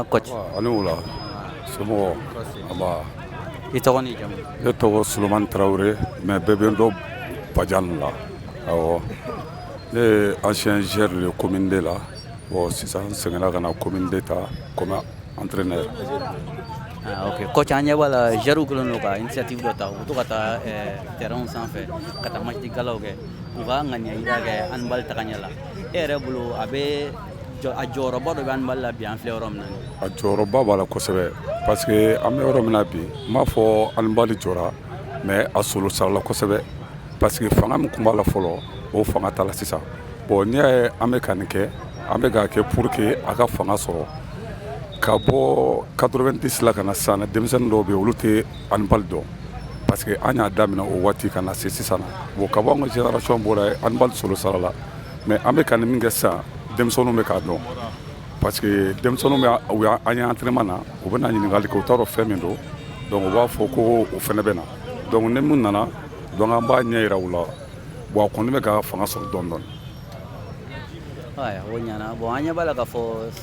coach. Ani wula somɔgɔw aba I tɔgɔ ni jamu? ne tɔgɔ Sulemani Tarawele mais bɛɛ bɛ n dɔn Badiane la awɔ ne ye ancien joueur de commune D la bon sisan n seginna ka na commune D ta comme entraîneur. Ok, coach an ɲɛ b'a la joueurs kɛlen don ka initiative dɔ ta u bɛ to ka taa terrain sanfɛ ka taa match galaw kɛ u ka ŋaniya yira kɛ handball tagaɲɛ la e yɛrɛ bolo a jɔyɔrɔba dɔ bɛ handball la bi an filɛ yɔrɔ min na. A jɔyɔrɔba b'a la kosɛbɛ parce que an bɛ yɔrɔ min na bi n m'a fɔ handball jɔra mais a solo sarala kosɛbɛ parce que fanga min tun b'a la fɔlɔ o fanga t'a la sisan bon n'i y'a ye an bɛ ka nin kɛ an bɛ k'a kɛ pour que a ka fanga sɔrɔ ka bɔ 90 la ka na sisan denmisɛnnin dɔw bɛ yen olu tɛ handball dɔn parce que an y'a daminɛ o waati ka na se sisan na bon ka bɔ an ka génération bɔra handball solo sarala mais an bɛ ka nin min kɛ sisan denmisɛnninw bɛ k'a dɔn parce que denmisɛnninw bɛ an ye entraînement na u bɛ na ɲininkali kɛ u t'a dɔn fɛn min don donc u b'a fɔ ko o fana bɛ na donc ni mun nana donc an b'a ɲɛ yira u la bon a kɔni bɛ ka fanga sɔrɔ dɔɔni dɔɔni. O ɲana bon an ɲɛ b'a la k'a fɔ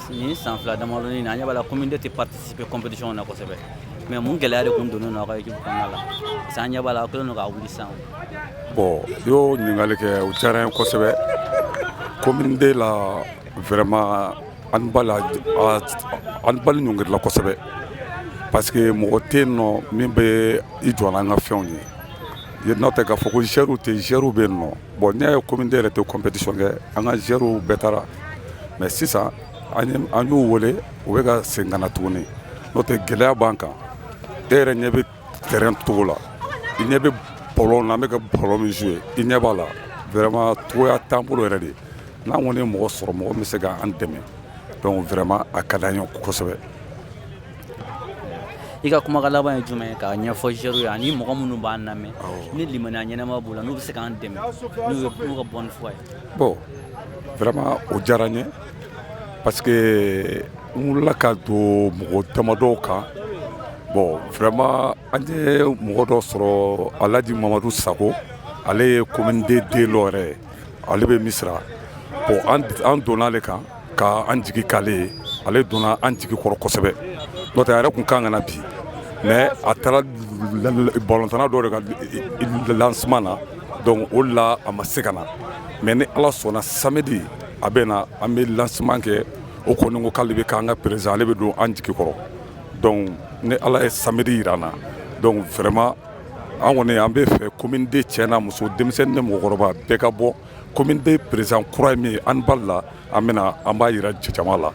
nin san fila damadɔnin na an ɲɛ b'a la commune tɛ participer compétition na kosɛbɛ mais mun gɛlɛya de tun donnen don aw ka équipe kɔnɔna la parce que an ɲɛ b'a la aw kɛlen don k'a wuli sisan. Bon i y'o ɲininkali kɛ o diyara n ye kosɛbɛ commune D la vraiment handball ɲɔngirila kosɛbɛ parce que mɔgɔ tɛ yen nɔ min bɛ i jɔ n'an ka fɛnw ye n'o tɛ k'a fɔ ko joueurs tɛ joueurs bɛ yen nɔ bon n'i y'a ye commune D yɛrɛ tɛ compétition kɛ an ka joueurs bɛɛ taara mais sisan an y'u wele u bɛ ka segin ka na tuguni n'o tɛ gɛlɛya b'an kan e yɛrɛ ɲɛ bɛ terrain cogo la i ɲɛ bɛ ballon na an bɛ ka ballon min jouer i ɲɛ b'a la vraiment togoya t'an bolo yɛrɛ de n'an kɔni ye mɔgɔ sɔrɔ mɔgɔ min bɛ se k'an dɛmɛ donc vraiment a ka d'an ye kosɛbɛ. I ka kumakan laban ye jumɛn ye k'a ɲɛfɔ joueurs ye ani mɔgɔ minnu b'an lamɛn ni limaniya ɲɛnama b'u la n'u bɛ se k'an dɛmɛ n'u ka bonne foi ye. Bon vraiment o diyara n ye parce que n wulila ka don mɔgɔ damadɔw kan bon vraiment an ye mɔgɔ dɔ sɔrɔ Alaji Mamadu Sako ale ye commune D den dɔ yɛrɛ ye ale bɛ Misira bon an donna ale kan ka an jigi k'ale ye ale donna an jigi kɔrɔ kosɛbɛ n'o tɛ a yɛrɛ tun kan ka na bi mais a taara balontanna dɔ de ka lancement na donc o de la a ma se ka na mais ni Ala sɔnna samedi a bɛ na an bɛ lancement kɛ o kɔni ko k'ale bɛ k'an ka président ale bɛ don an jigi kɔrɔ donc ni Ala ye samedi jira an na donc vraiment an kɔni an bɛ fɛ commune D cɛ n'a muso denmisɛnnin ni mɔgɔkɔrɔba bɛɛ ka bɔ commune D président kura ye min ye handball la an b'a jira jama la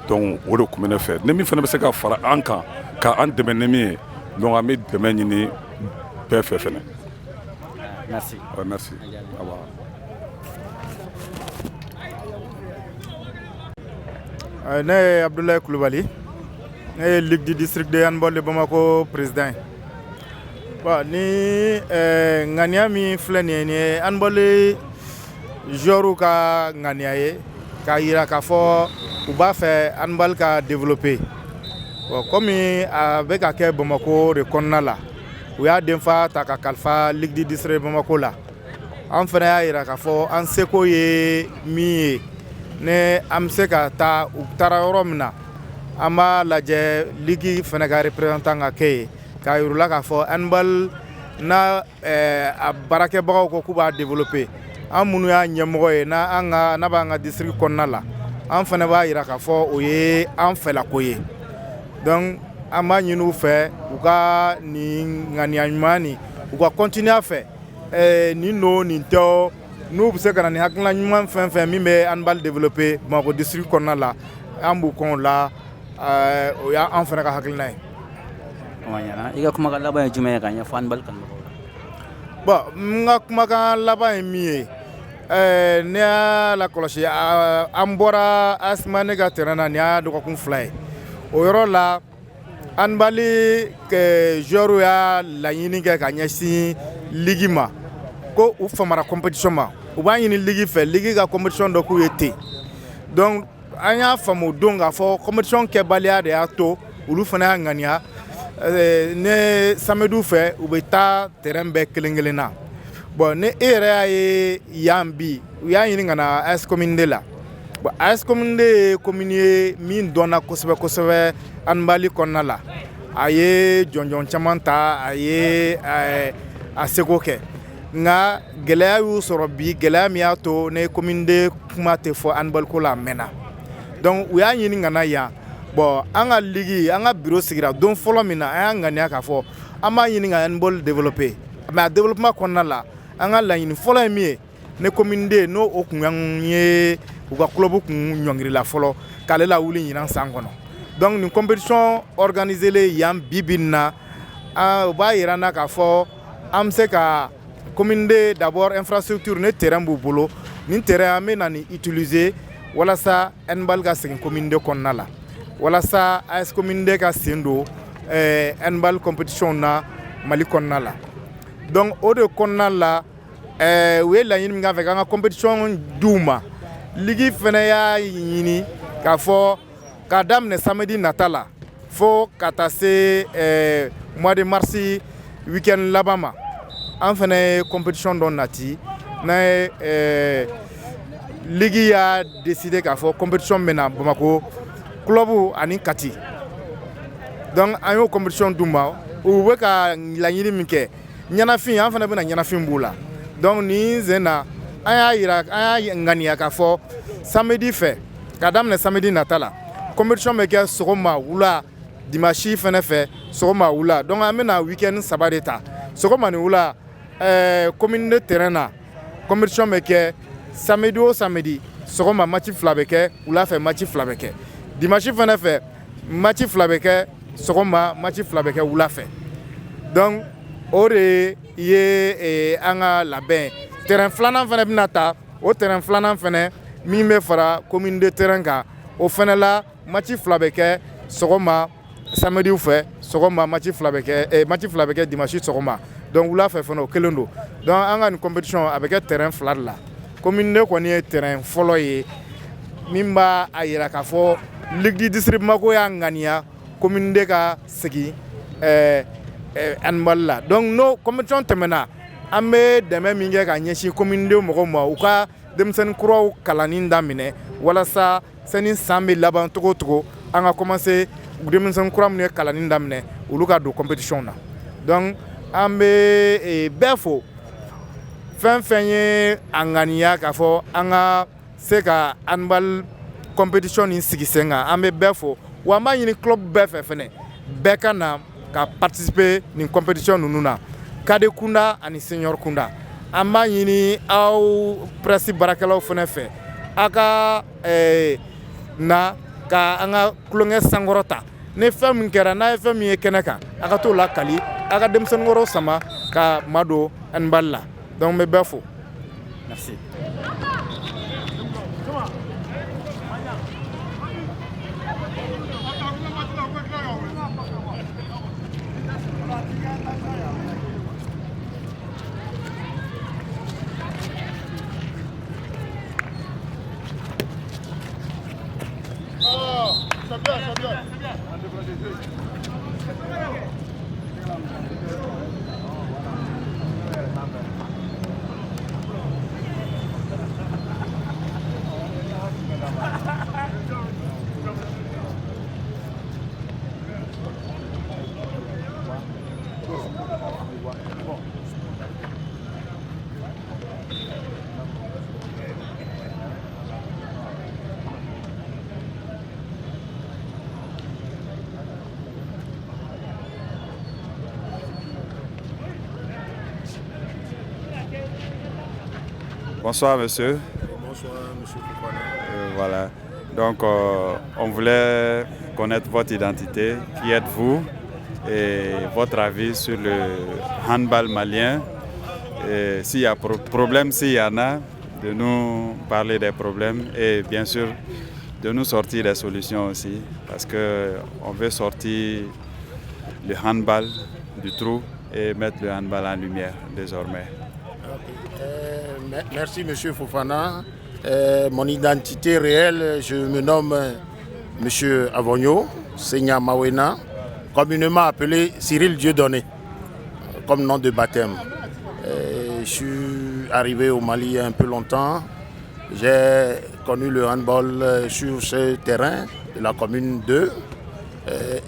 donc o de tun bɛ ne fɛ ni min fana bɛ se ka fara an kan ka an dɛmɛ ni min ye donc an bɛ dɛmɛ ɲini bɛɛ fɛ fɛnɛ. Merci. Merci. Ne ye Abdoulaye Kulubali ne ye Ligue du district de handball de Bamako président ye. Bon ni ŋaniya min filɛ nin ye nin ye handball joueurs ka ŋaniya ye k'a yira k'a fɔ u b'a fɛ handball ka développer bon komi a bɛ ka kɛ Bamako de kɔnɔna la u y'a denfa ta ka kalifa Ligue du district Bamako la an fana y'a yira k'a fɔ an seko ye min ye ne an bɛ se ka taa u taara yɔrɔ min na an b'a lajɛ Ligue fana ka représentant ka kɛ yen k'a yir'u k'a fɔ handball n'a a baarakɛbagaw ko k'u b'a développer an minnu y'a ɲɛmɔgɔ ye n'a b'an ka district kɔnɔna la an fana b'a yira k'a fɔ o ye an fɛlako ye donc an b'a ɲini u fɛ u ka nin ŋaniya ɲuman nin u ka continuer a fɛ nin don nin tɛ n'u bɛ se ka na nin hakilina ɲuman fɛn fɛn min bɛ handball développer Bamakɔ district kɔnɔna la an b'u kɔn o la o y'an fana ka hakilina ye. I ka kumakan laban ye jumɛn ye k'a ɲɛfɔ handball kanubagaw la. Bon n ka kumakan laban ye min ye ne y'a lakɔlɔsi an bɔra Asimane ka terrain na nin y'a dɔgɔkun 2 ye o yɔrɔ la handball joueurs y'a laɲini kɛ ka ɲɛsin ligue ma ko u famara compétition ma u b'a ɲini ligue fɛ ligue ka compétition dɔ k'u ye ten donc an y'a faamu o don k'a fɔ compétition kɛbaliya de y'a to olu fana y'a ŋaniya ne samedi fɛ u bɛ taa terrain bɛɛ kelen kelen na bon ne e yɛrɛ y'a ye yan bi u y'a ɲini ka na AS Commune D la bon AS commune de commune min donna kosɛbɛ handball kɔnɔna la a ye jɔnjɔn caman ta a ye a seko kɛ nka gɛlɛya y'u sɔrɔ bi gɛlɛya min y'a to ne commune de kuma tɛ fɔ handball ko la a mɛnna donc u y'a ɲini ka na yan bon an ka ligue an ka bureau sigira don fɔlɔ min na an y'a ŋaniya k'a fɔ an b'a ɲini ka handball développer mais a développement kɔnɔna la an ka laɲini fɔlɔ ye min ye ne commune de n'o o kun ye u ka club kun ɲɔngirila fɔlɔ k'ale la wuli ɲinan san kɔnɔ donc nin compétition organisée le yan bi na u b'a yira n na k'a fɔ an bɛ se ka commune de d'abord infrastructure ne terrain b'u bolo nin terrain an bɛ na nin utiliser walasa handball ka segin commune de kɔnɔna la walasa AS commune de ka sen don handball compétition na Mali kɔnɔna la donc o de kɔnɔna la u ye laɲini min k'a fɛ k'an ka compétition d'u ma ligue fɛnɛ y'a ɲini k'a fɔ k'a daminɛ samedi nata la fo ka taa se mois de mars week-end laban ma an fɛnɛ ye compétition dɔ nati n'a ye ligue y'a décidé k'a fɔ compétition bɛ na Bamako club ani Kati donc an y'o compétition d'u ma u bɛ ka laɲini min kɛ ɲɛnafin an fɛnɛ bɛna ɲɛnafin b'u la donc nin sen na an y'a ŋaniya k'a fɔ samedi fɛ ka daminɛ samedi nata la compétition bɛ kɛ sɔgɔma wula dimanche fɛnɛ fɛ sɔgɔma wula donc an bɛna week-end saba de ta sɔgɔma ni wula commune de terrain na compétition bɛ kɛ samedi o samedi sɔgɔma match 2 bɛ kɛ wula fɛ match 2 bɛ kɛ dimanche fɛnɛ fɛ match 2 bɛ kɛ sɔgɔma match 2 bɛ kɛ wula fɛ donc o de ye an ka labɛn terrain filanan fɛnɛ bɛna ta o terrain filanan fɛnɛ min bɛ fara commune de terrain kan o fɛnɛ la match 2 bɛ kɛ sɔgɔma samedi fɛ sɔgɔma match 2 bɛ kɛ match 2 bɛ kɛ dimanche sɔgɔma donc wula fɛ fɛnɛ o kelen don donc an ka nin compétition a bɛ kɛ terrain 2 de la commune de kɔni ye terrain fɔlɔ ye min b'a a yira k'a fɔ ligue du district Bamako y'a ŋaniya commune de ka segin handball la donc n'o compétition tɛmɛna an bɛ dɛmɛ min kɛ ka ɲɛsin commune de mɔgɔw ma u ka denmisɛnnin kuraw kalanni daminɛ walasa sani san bɛ laban togo togo an ka commencer denmisɛnnin kura minnu ye kalanni daminɛ olu ka don compétition na donc an bɛ bɛɛ fo fɛn fɛn ye a ŋaniya k'a fɔ an ka se ka handball compétition nin sigi sen kan an bɛ bɛɛ fo wa an b'a ɲini club bɛɛ fɛ fɛnɛ bɛɛ ka na ka participer nin compétition ninnu na kade kunda ani senior kunda an b'a ɲini aw presse baarakɛlaw fɛnɛ fɛ a ka na ka an ka tulonkɛ sankɔrɔta ni fɛn min kɛra n'a ye fɛn min ye kɛnɛ kan a ka t'o la kali a ka denmisɛnnin wɛrɛw sama ka madon handball la donc n bɛ bɛɛ fo. Merci. Bonsoir monsieur. Bonsoir monsieur Fofana. Voilà. Donc on voulait connaître votre identité, qui êtes-vous et votre avis sur le handball malien. Et s'il y a problème, s'il y en a, de nous parler des problèmes et bien sûr de nous sortir des solutions aussi, parce qu'on veut sortir le handball du trou et mettre le handball en lumière désormais. Merci monsieur Fofana. Mon identité réelle, je me nomme monsieur Avogno, Seigneur Mawena, communément appelé Cyril Dieudonné, comme nom de baptême. Je suis arrivé au Mali il y a un peu longtemps. J'ai connu le handball sur ce terrain de la commune 2.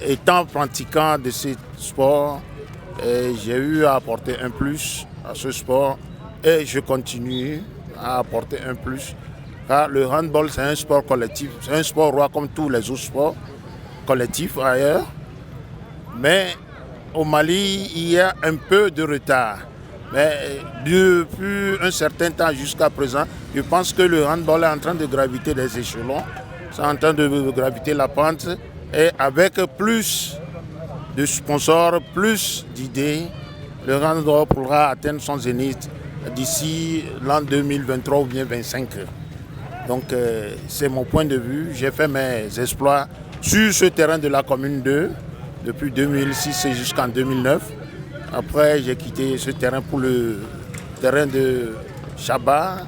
Étant pratiquant de ce sport, j'ai eu à apporter un plus à ce sport et je continue à apporter un plus. Car le handball, c'est un sport collectif, c'est un sport roi comme tous les autres sports collectifs ailleurs. Mais au Mali, il y a un peu de retard. Mais depuis un certain temps jusqu'à présent, je pense que le handball est en train de graviter les échelons, c'est en train de graviter la pente. Et avec plus de sponsors, plus d'idées, le handball pourra atteindre son zénith d'ici l'an 2023 ou bien 2025. Donc c'est mon point de vue. J'ai fait mes exploits sur ce terrain de la commune 2 depuis 2006 jusqu'en 2009. Après, j'ai quitté ce terrain pour le terrain de Chaba,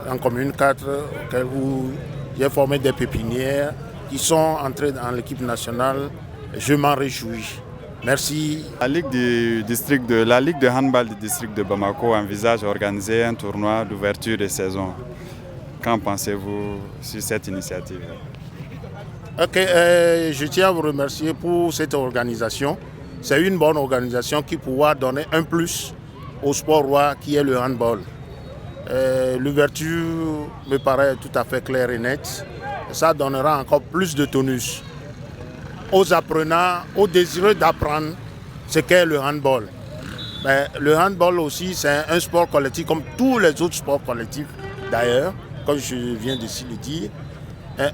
en commune 4, où j'ai formé des pépinières qui sont entrés dans l'équipe nationale. Je m'en réjouis. Merci. La Ligue de handball du district de Bamako envisage d'organiser un tournoi d'ouverture de saison. Qu'en pensez-vous sur cette initiative? Je tiens à vous remercier pour cette organisation. C'est une bonne organisation qui pourra donner un plus au sport roi qui est le handball. L'ouverture me paraît tout à fait claire et nette. Ça donnera encore plus de tonus aux apprenants, aux désireux d'apprendre ce qu'est le handball. Mais le handball aussi, c'est un sport collectif comme tous les autres sports collectifs d'ailleurs, comme je viens de le dire.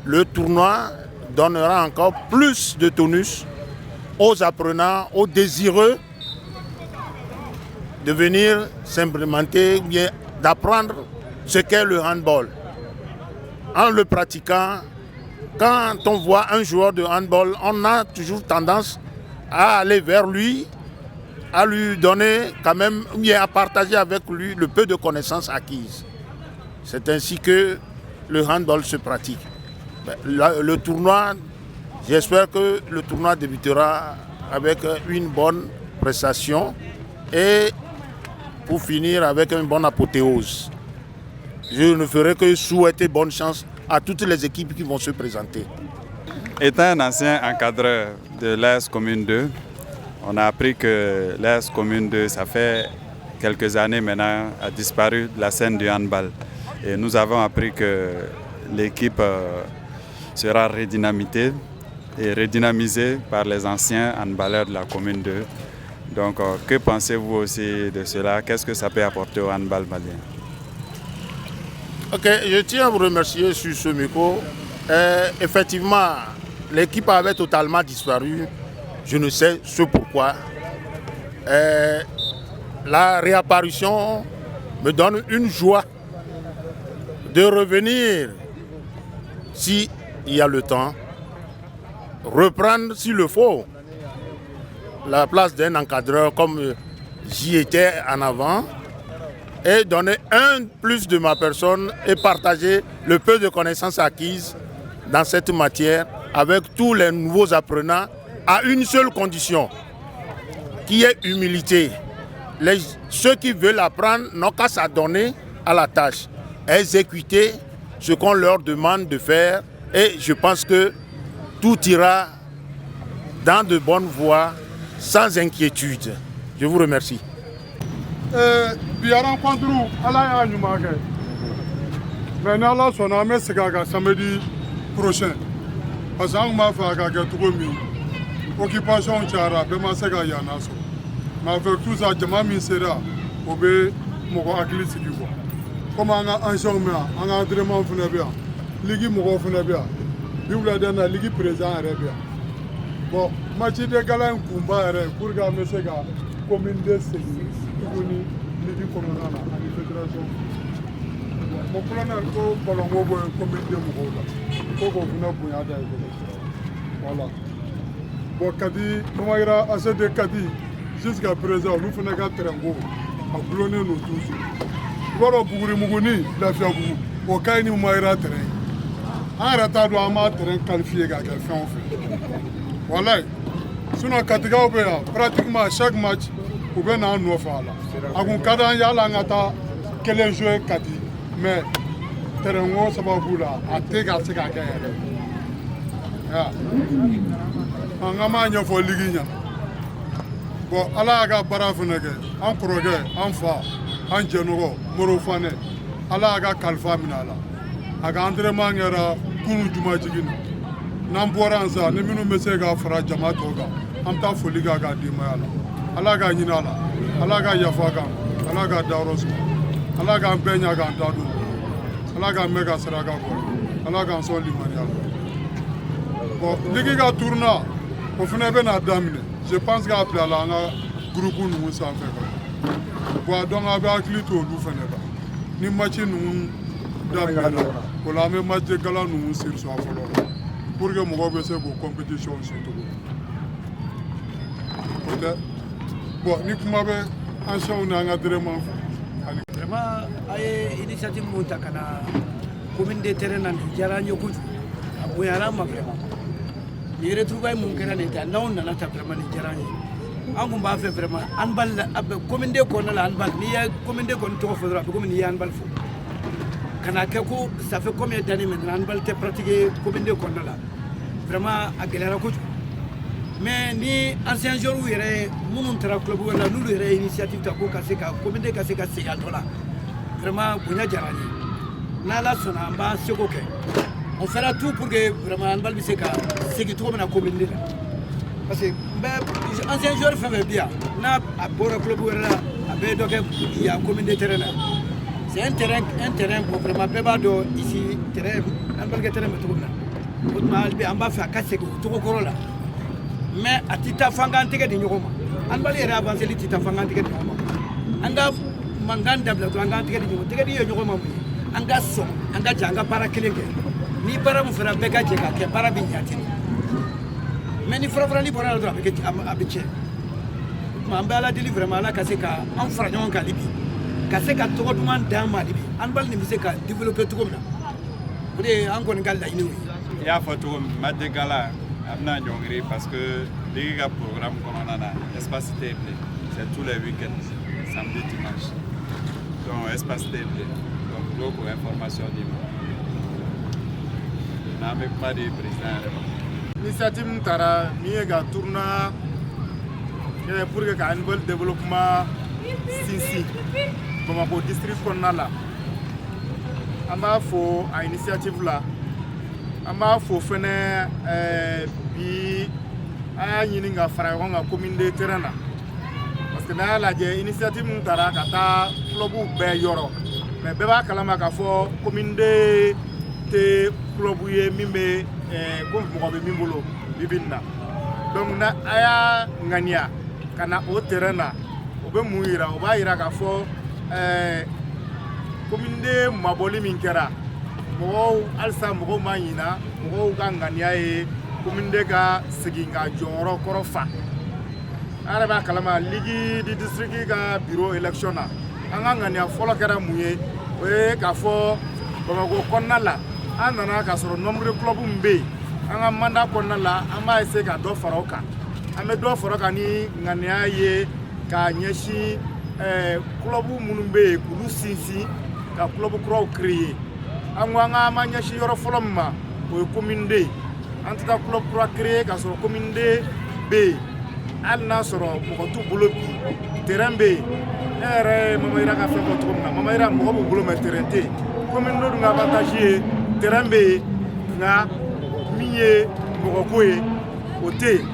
Le tournoi donnera encore plus de tonus aux apprenants, aux désireux de venir s'implémenter, bien d'apprendre ce qu'est le handball. En le pratiquant, quand on voit un joueur de handball, on a toujours tendance à aller vers lui, à lui donner quand même, bien à partager avec lui le peu de connaissances acquises. C'est ainsi que le handball se pratique. Le tournoi, j'espère que le tournoi débutera avec une bonne prestation et pour finir avec une bonne apothéose. Je ne ferai que souhaiter bonne chance à toutes les équipes qui vont se présenter. Étant un ancien encadreur de l'AS Commune 2, on a appris que l'AS Commune 2, ça fait quelques années maintenant, a disparu de la scène du handball. Et nous avons appris que l'équipe sera redynamisée par les anciens handballeurs de la Commune 2. Donc, que pensez-vous aussi de cela? Qu'est-ce que ça peut apporter au handball malien? Je tiens à vous remercier sur ce micro. Effectivement, l'équipe avait totalement disparu. Je ne sais ce pourquoi. La réapparition me donne une joie de revenir, s'il y a le temps, reprendre s'il le faut la place d'un encadreur comme j'y étais en avant et donner un plus de ma personne et partager le peu de connaissances acquises dans cette matière avec tous les nouveaux apprenants à une seule condition, qui est humilité. Ceux qui veulent apprendre n'ont qu'à s'adonner à la tâche, exécuter ce qu'on leur demande de faire et je pense que tout ira dans de bonnes voies sans inquiétude. Je vous remercie. Bien rencontre ala y'a ɲuman kɛ mais ni ala sɔnna an bɛ segin a kan samedi prochain parce que an tun b'a fɛ a ka kɛ cogo min occupation cayara bɛɛ ma se ka yanna sɔrɔ mais avec tout ça jama min sera o bɛ mɔgɔ hakili sigi quoi comme an ka ancienw bɛ yan an ka entraînement fana bɛ yan ligue mɔgɔw fana bɛ yan bi wulada in na ligue président yɛrɛ bɛ yan bon match de gala in kunba yɛrɛ pour que an bɛ se ka commune de segin tuguni ligue kɔnɔna na ani fédération mon colonel ko ballon ko bɔ commune de mɔgɔw la ko k'o fana bonya da ye voilà bon Kadi Noumaïra ACD Kadi jusqu'à présent olu fana ka terrain ko a gulonnen don toujours i b'a dɔn Bugurimuguni Lafiyabugu o ka ɲi ni Noumaïra terrain an yɛrɛ t'a dɔn an b'a terrain qualifié k'a kɛ fɛn o fɛn walayi sinon Katigaw bɛ yan pratiquement chaque match u bɛ n'an nɔfɛ a la a kun ka d'an ye hali an ka taa kelen jouer Kati mais terrain ko sababu la a tɛ ka se ka kɛ yɛrɛ an ka m'a ɲɛfɔ ligi ɲɛna bon ala y'a ka baara fana kɛ an kɔrɔkɛ an fa an jɛnɔgɔ Moro Fanɛ ala y'a ka kalifa minɛ a la a ka entraînement kɛra kunun juma jigin na n'an bɔra yan sa ni minnu bɛ se ka fara jama tɔw kan an bɛ taa foli k'a ka denbaya la ala ka ɲinɛ a la ala ka yafa kan ala ka dayɔrɔ suma ala k'an bɛɛ ɲa k'an ta don ala k'an mɛn ka saraka kɔ ala k'an sɔn limaniya la bon ligi ka tournoi o fana bɛna daminɛ je pense k'a bilala an ka groupe ninnu sanfɛ bon donc a bɛ hakili to olu fana la ni match ninnu daminɛna o la an bɛ match de gala ninnu siri so a fɔlɔ la pour que mɔgɔw bɛ se k'o compétition si cogo o tɛ bon ni kuma bɛ an sɛw ni an ka dɛrɛman fɛ vraiment a ye initiative mun ta ka na commune de terrain na nin diyara n ye kojugu a bonyara n ma vraiment ni retrouvaille mun kɛra nin ta n'aw nana ta vraiment nin diyara n ye an kun b'a fɛ vraiment handball la commune de kɔnɔna la handball n'i ye commune de kɔni tɔgɔ fɔ dɔrɔn a bɛ komi n'i ye handball fɔ ka na kɛ ko ça fait combien d'années maintenant handball tɛ pratiquer commune de kɔnɔna la vraiment a gɛlɛyara kojugu mais ni ancien joueurs yɛrɛ minnu taara club wɛrɛ la n'olu yɛrɛ initiative ta ko ka se ka commune ka se ka segin a tɔ la vraiment bonya diyara n ye n'ala sɔnna an b'a seko kɛ on fera tout pour que vraiment handball bɛ se ka segin cogo min na commune la parce que n bɛ ancien joueur fɛn fɛn bi yan n'a bɔra club wɛrɛ la a bɛ dɔ kɛ yan commune de terrain na c'est un terrain bon vraiment bɛɛ b'a dɔn ici terrain handball kɛ terrain bɛ cogo min na o tuma hali bi an b'a fɛ a ka segin o cogo kɔrɔ la mais a tɛ taa f'an k'an tɛgɛ di ɲɔgɔn ma handball yɛrɛ avanceli tɛ taa f'an k'an tɛgɛ di ɲɔgɔn ma an ka mankan dabila dɔrɔn an k'an tɛgɛ di ɲɔgɔn tɛgɛ di ye ɲɔgɔn ma mun ye an ka sɔn an ka jɛ an ka baara kelen kɛ ni baara min fɔra bɛɛ ka jɛ k'a kɛ baara bɛ ɲa ten mais ni farafarali bɔra la dɔrɔn a bɛ tiɲɛ o tuma an bɛ ala deli vraiment ala ka se ka an fara ɲɔgɔn kan hali bi ka se ka tɔgɔ duman d'an ma hali bi handball nin bɛ se ka développer cogo min na o de ye an kɔni ka laɲiniw ye. I y'a fɔ cogo min match de gala a bɛna ɲɔngiri parce que ligi ka programme kɔnɔna na espace tɛ yen bilen c'est tous les week-ends samedi dimanche donc espace tɛ yen bilen donc dɔw k'o information di ma n'an bɛ kuma di président yɛrɛ ma. initiative min taara min ye ka tournoi pour que ka handball développement sinsin Bamako district kɔnɔna la an b'a fɔ a initiative la an b'a fɔ fɛnɛ bi an y'a ɲini ka fara ɲɔgɔn kan commune de terrain na parce que n'an y'a lajɛ initiative min taara ka taa clubw bɛɛ yɔrɔ mais bɛɛ b'a kalama k'a fɔ commune de tɛ club ye min bɛ ko mɔgɔ bɛ min bolo bibi in na donc na a y'a ŋaniya ka na o terrain na o bɛ mun yira o b'a yira k'a fɔ commune de mabɔli min kɛra mɔgɔw halisa mɔgɔw ma ɲina mɔgɔw ka ŋaniya ye commune de ka segin ka jɔyɔrɔ kɔrɔ fa an yɛrɛ b'a kalama ligi di district ka bureau élection na an ka ŋaniya fɔlɔ kɛra mun ye o ye k'a fɔ Bamako kɔnɔna la an nana k'a sɔrɔ nombre de club min bɛ yen an ka mandat kɔnɔna la an b'a essayer ka dɔ fara o kan an bɛ dɔ fara o kan ni ŋaniya ye ka ɲɛsin club minnu bɛ yen k'olu sinsin ka club kuraw créer an ko an ka ma ɲɛsin yɔrɔ fɔlɔ min ma o ye commune de an tɛ taa club kura créer k'a sɔrɔ commune de bɛ yen hali n'a sɔrɔ mɔgɔ t'u bolo bi terrain bɛ yen e yɛrɛ ye Mama Ira ka fɛn fɔ cogo min na Mama Ira mɔgɔ b'u bolo mais terrain tɛ yen commune dɔ dun ka avantage ye terrain bɛ yen nka min ye mɔgɔko ye o tɛ yen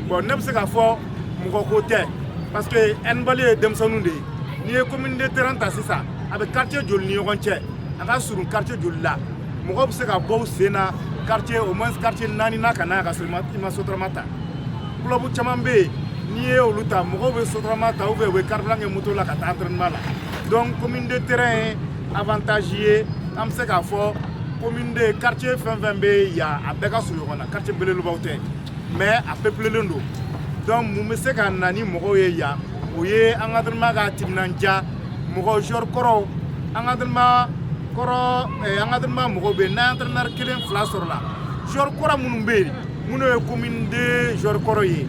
bon ne bɛ se k'a fɔ mɔgɔko tɛ parce que handball ye denmisɛnninw de ye n'i ye commune de terrain ta sisan a bɛ quartier joli ni ɲɔgɔn cɛ a ka surun quartier joli la mɔgɔ bɛ se ka bɔ u sen na quartier au moins quartier 4 na ka na ka sɔrɔ i ma sotarama ta club caman bɛ yen n'i ye olu ta mɔgɔw bɛ sotarama ta ou bien u bɛ carburant kɛ moto la ka taa entraînement la donc commune de terrain ye avantage ye an bɛ se k'a fɔ commune de quartier fɛn fɛn bɛ yan a bɛɛ ka surun ɲɔgɔn na quartier belebelebaw tɛ mais a peuplelen don donc mun bɛ se ka na ni mɔgɔw ye yan o ye an ka entraînement ka timinanja mɔgɔ joueur kɔrɔw an ka entraînement mɔgɔw bɛ yen n'an entraîneur 1-2 sɔrɔla joueur kɔrɔ minnu bɛ yen minnu ye commune de joueur kɔrɔ ye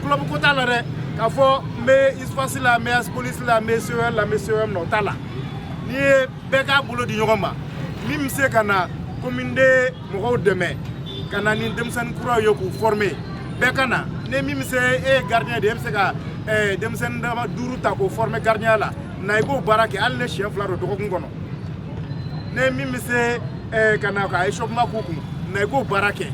club ko t'a la dɛ k'a fɔ n bɛ ISPAS la n bɛ AS Police la n bɛ COL la n bɛ COM na o t'a la n'i ye bɛɛ k'a bolo di ɲɔgɔn ma min bɛ se ka na komi n de mɔgɔw dɛmɛ ka na ni denmisɛnnin kuraw ye k'u former bɛɛ ka na ne min bɛ se e ye gardien de ye e bɛ se ka denmisɛnnin dama 5 ta k'o former gardien la na i b'o baara kɛ hali ne siɲɛ 2 don dɔgɔkun kɔnɔ ne min bɛ se ka na ka échauffement k'u kun na i b'o baara kɛ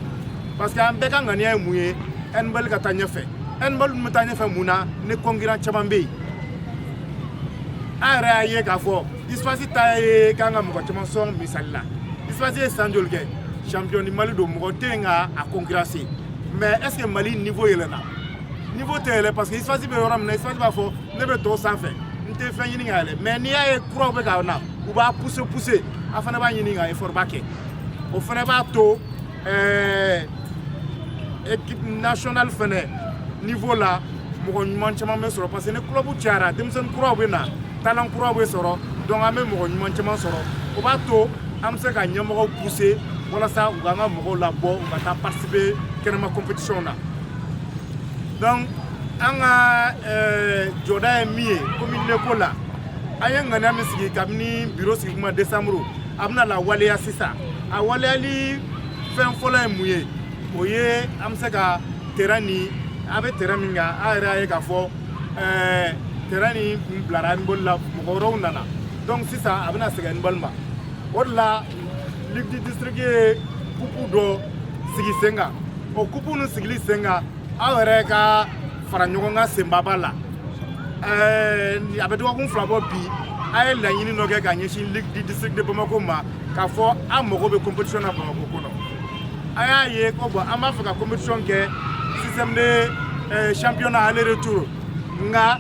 parce que an bɛɛ ka ŋaniya ye mun ye handball ka taa ɲɛfɛ handball bɛ taa ɲɛfɛ mun na ni concurrent caman bɛ yen an yɛrɛ y'a ye k'a fɔ Dispasi ta ye k'an ka mɔgɔ caman sɔn misali la Dispasi ye san joli kɛ champion ni Mali don mɔgɔ tɛ yen ka a concurrencer mais est ce que Mali niveau yɛlɛnna niveau tɛ yɛlɛ parce que Dispasi bɛ yɔrɔ min na Dispasi b'a fɔ ne bɛ tɔw sanfɛ n tɛ fɛn ɲini ka yɛlɛ mais n'i y'a ye kuraw bɛ ka na u b'a pousser a fana b'a ɲini ka effort ba kɛ o fana b'a to équipe nationale fana niveau la mɔgɔ ɲuman caman bɛ sɔrɔ parce que ni club cayara denmisɛnnin kuraw bɛ na talent kuraw bɛ sɔrɔ donc an bɛ mɔgɔ ɲuman caman sɔrɔ o b'a to an bɛ se ka ɲɛmɔgɔw pousser walasa u k'an ka mɔgɔw labɔ u ka taa participer kɛnɛma compétition na donc an ka jɔda ye min ye komi neko la an ye ŋaniya min sigi kabini bureau sigi kuma décembre a bɛna la waleya sisan a waleyali fɛn fɔlɔ ye mun ye o ye an bɛ se ka terrain ni a bɛ terrain min kan a yɛrɛ y'a ye k'a fɔ terrain ni bilara handball la mɔgɔ wɛrɛw nana donc sisan a bɛna segin handball ma o de la ligue du district ye kupu dɔ sigi sen kan o kupu ninnu sigili sen kan aw yɛrɛ ka fara ɲɔgɔn kan senbaba la a bɛ dɔgɔkun 2 bɔ bi a ye laɲini dɔ kɛ ka ɲɛsin ligue du district de Bamako ma k'a fɔ an mago bɛ compétition na Bamako kɔnɔ a y'a ye ko bon an b'a fɛ ka compétition kɛ système de championnat aller retour nka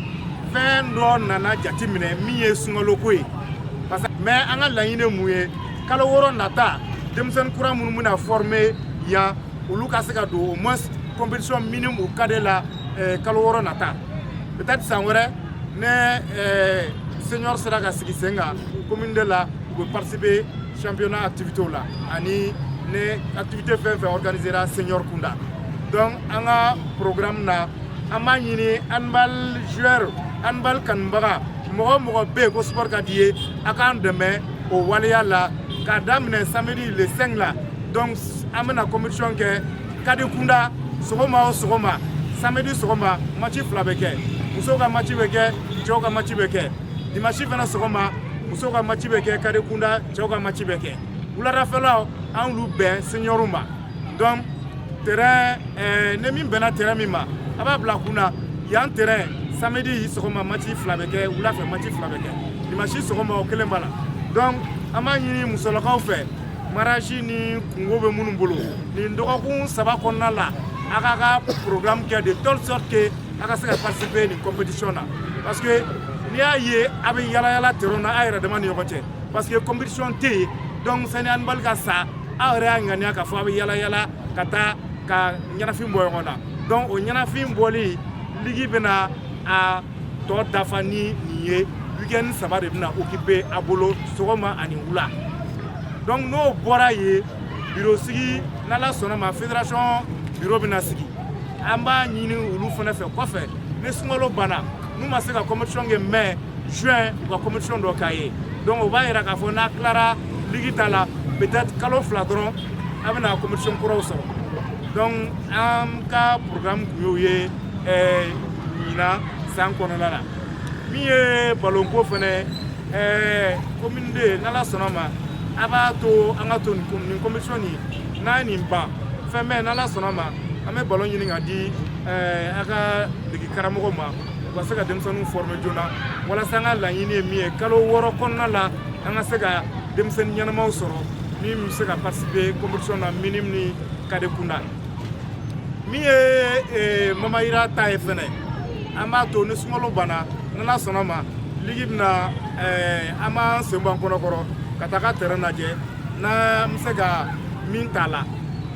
fɛn dɔ nana jate minɛ min ye sunkaloko ye parce que mais an ka laɲini ye mun ye kalo 6 nata denmisɛnnin kura minnu bɛna former yan olu ka se ka don au moins compétition minimum au cadre la kalo 6 nata peut-être san wɛrɛ ne senior sera ka sigi sen kan commune de la u bɛ participer championnat activité la ani ne activité fɛn fɛn organisera senior kunda donc an ka programme na an b'a ɲini handball joueur handball kanubaga mɔgɔ mɔgɔ bɛ yen ko sport ka di ye a k'an dɛmɛ o waleya la k'a daminɛ samedi le 5 la donc an bɛna compétition kɛ kadi kunda sɔgɔma o sɔgɔma samedi sɔgɔma match 2 bɛ kɛ musow ka match bɛ kɛ cɛw ka match bɛ kɛ dimanche fana sɔgɔma musow ka match bɛ kɛ kadi kunda cɛw ka match bɛ kɛ wuladafɛlaw an y'olu bɛn seniorw ma donc terrain ne min bɛnna terrain min ma a b'a bila kun na yan terrain samedi sɔgɔma match 2 bɛ kɛ wulafɛ match 2 bɛ kɛ dimanche sɔgɔma o kelen b'a la donc an b'a ɲini musolakaw fɛ mariage ni kungo bɛ minnu bolo nin dɔgɔkun 3 kɔnɔna la a k'a ka programme kɛ de telle sorte que a ka se ka participer nin compétition na parce que n'i y'a ye a bɛ yala terrain na a yɛrɛ dama ni ɲɔgɔn cɛ parce que compétition tɛ yen donc sani handball ka sa aw yɛrɛ y'a ŋaniya k'a fɔ a bɛ yala ka taa ka ɲɛnafin bɔ ɲɔgɔn na donc o ɲɛnafin bɔli ligi bɛna a tɔ dafa ni nin ye weekend 3 de bɛna occuper a bolo sɔgɔma ani wula donc n'o bɔra ye bureau sigi n'Ala sɔnna ma fédération bureau bɛna sigi an b'a ɲini olu fana fɛ kɔfɛ ni sunkalo banna n'u ma se ka compétition kɛ mai juin u ka compétition dɔ k'a ye donc o b'a yira k'a fɔ n'a tilara ligi ta la peut-être kalo 2 dɔrɔn a bɛna compétition kuraw sɔrɔ donc an ka programme kun y'o ye ɲina san kɔnɔna la min ye ballon ko fana commune de n'Ala sɔnna ma a b'a to an ka to nin compétition nin n'a ye nin ban fɛn bɛɛ n'Ala sɔnna ma an bɛ ballon ɲini ka di a ka dege karamɔgɔ ma u ka se ka denmisɛnninw former joona walasa an ka laɲini ye min ye kalo 6 kɔnɔna la an ka se ka denmisɛnnin ɲɛnamaw sɔrɔ min bɛ se ka participer compétition na minimum ni kade kunda min ye mamayira ta ye fɛnɛ an b'a to ni sunkalo banna n'Ala sɔnna ma ligi bɛna an b'an sen bɔ an kɔnɔkɔrɔ ka taa ka terrain lajɛ n'an bɛ se ka min t'a la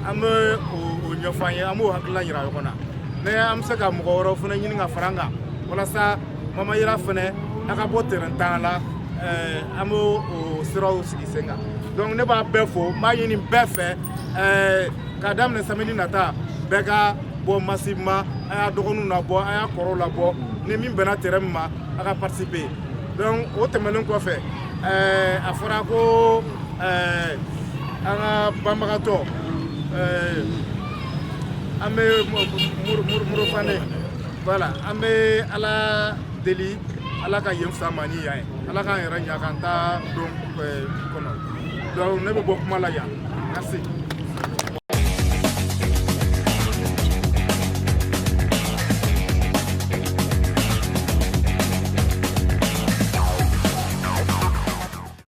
an bɛ o ɲɛfɔ an ye an b'o hakilina yira ɲɔgɔn na ne an bɛ se ka mɔgɔ wɛrɛw fana ɲini ka fara an kan walasa mamayira fana a ka bɔ terrain tan la an b'o siraw sigi sen kan donc ne b'a bɛɛ fo n b'a ɲini bɛɛ fɛ k'a daminɛ samedi nata bɛɛ ka bɔ massivement a y'a dɔgɔninw labɔ a y'a kɔrɔw labɔ ni min bɛnna terrain min ma a ka participer donc o tɛmɛnen kɔfɛ a fɔra ko an ka banbagatɔ an bɛ murufane voilà an bɛ ala deli ala ka yen fisa ma ni yan ye ala k'an yɛrɛ ɲa k'an ta don kɔnɔ donc ne bɛ bɔ kuma la yan merci